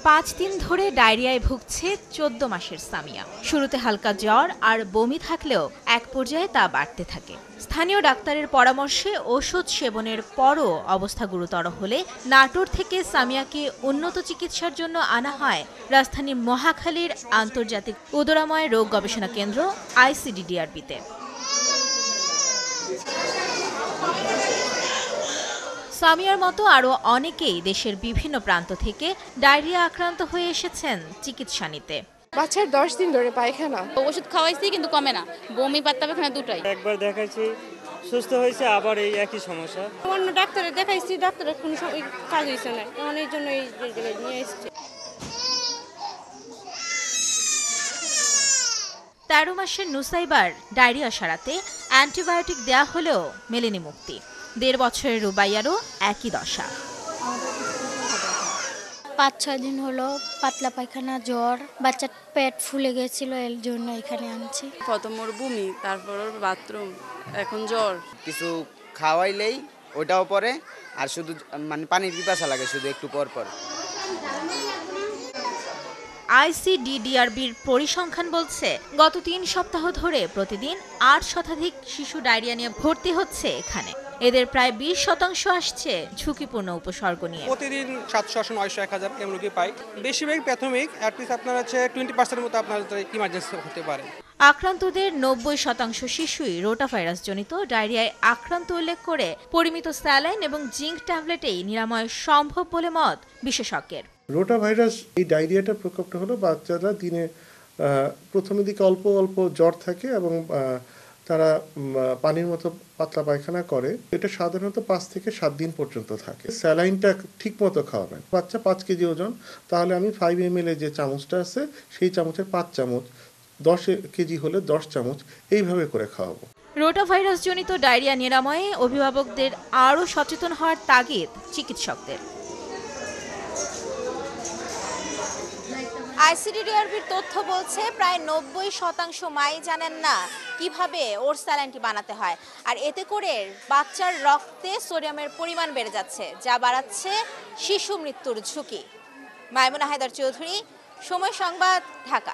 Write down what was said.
5 দিন ধরে ডায়রিয়ায় ভুগছে 14 মাসের সামিয়া। শুরুতে হালকা জ্বর আর বমি থাকলেও এক পর্যায়ে তা বাড়তে থাকে। স্থানীয় ডাক্তারের পরামর্শে ওষুধ সেবনের পরও অবস্থা গুরুতর হলে নাটোর থেকে সামিয়াকে উন্নত চিকিৎসার জন্য আনা হয় রাজধানীর মহাখালীর আন্তর্জাতিক উদরাময় রোগ গবেষণা কেন্দ্র আইসিডিডিআরবিতে। সামিয়ার মতো আরও অনেকেই দেশের বিভিন্ন প্রান্ত থেকে ডায়রিয়া আক্রান্ত হয়ে এসেছেন চিকিৎসা নিতে। বাচ্চার 10 দিন ধরে পায়খানা, ওষুধ খাওয়াইছি কিন্তু কমে না, বমি পাতলা পায়খানা দুটাই। একবার দেখাইছি সুস্থ হয়েছে, আবার এই একই সমস্যা। অন্য ডাক্তারে দেখাইছি, ডাক্তারের কোনো কাজ হয়েছে না, এখন এই জন্য এই নিয়ে এসেছি। 13 মাসের নুসাইবার ডায়রিয়া সারাতে অ্যান্টিবায়োটিক দেয়া হলেও মেলেনি মুক্তি। 1.5 বছরের রুবাইয়ারও একই দশা। 5-6 দিন হলো পাতলা পায়খানা, জ্বর, বাচ্চার পেট ফুলে গেছিল, এর জন্য এখানে আনছি। প্রথম ওর বমি, তারপর ওর বাথরুম, এখন জ্বর। কিছু খাওয়াইলেই ওটাও পরে, আর শুধু মানে পানির পিপাসা লাগে শুধু একটু পর পর। আইসিডিডিআরবির পরিসংখ্যান বলছে গত 3 সপ্তাহ ধরে প্রতিদিন 8 শতাধিক শিশু ডায়রিয়া নিয়ে ভর্তি হচ্ছে এখানে। এদের প্রায় 20% আসছে ঝুঁকিপূর্ণ উপসর্গ নিয়ে। প্রতিদিন 700, 900, 1000 এমন রোগী পাই। বেশিরভাগ প্রাথমিক, অ্যাটলিস্ট আপনার হচ্ছে 20% মতো আপনার ইমার্জেন্সি হতে পারে। আক্রান্তদের 90% শিশুই রোটাভাইরাস জনিত ডায়রিয়ায় আক্রান্ত উল্লেখ করে পরিমিত স্যালাইন এবং জিঙ্ক ট্যাবলেটেই নিরাময় সম্ভব বলে মত বিশেষজ্ঞের। রোটাভাইরাস এই ডায়রিয়াটার প্রকোপটা হলো বাচ্চারা দিনে প্রথমের দিকে অল্প অল্প জ্বর থাকে এবং তারা পানির মতো পাতলা পায়খানা করে। এটা সাধারণত 5 থেকে 7 দিন পর্যন্ত থাকে। স্যালাইনটা ঠিক মতো খাওয়াবেন। বাচ্চা 5 কেজি ওজন, তাহলে আমি 5 ml যে চামচটা আছে সেই চামচের 5 চামচ, 10 কেজি হলে 10 চামচ, এইভাবে করে খাওয়াবো। রোটাভাইরাস জনিত ডায়রিয়া নিরাময়ে অভিভাবকদের আরও সচেতন হওয়ার তাগিদ চিকিৎসকদের। আইসিডিডিআরবির তথ্য বলছে প্রায় 90% মাই জানেন না কিভাবে ওর স্যালাইনটি বানাতে হয়, আর এতে করে বাচ্চার রক্তে সোডিয়ামের পরিমাণ বেড়ে যাচ্ছে, যা বাড়াচ্ছে শিশু মৃত্যুর ঝুঁকি। মাইমুনা হায়দার চৌধুরী, সময় সংবাদ, ঢাকা।